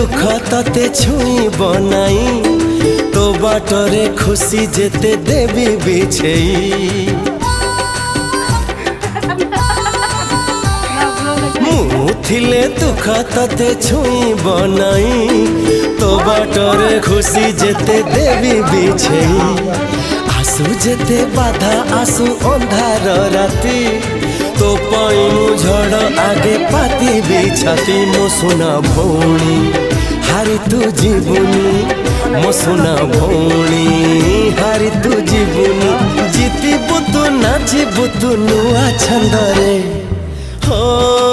दुख तते छुईब नाई तो बाटरे खुशी जेते देवी बिछेई मुथिले दुख तते छुईब नाई तो बाटरे खुशी जेते देवी बिछेई आसु जेते बाधा आसु अंधार राती तो पाइनु झड़ आगे पाती बिछाती मो सुना भौणी हारी तू जीवनी मो सुना भौणी हारी तू जीवनी जीती बुतु नाची बुतु नुआ छंदरे हो।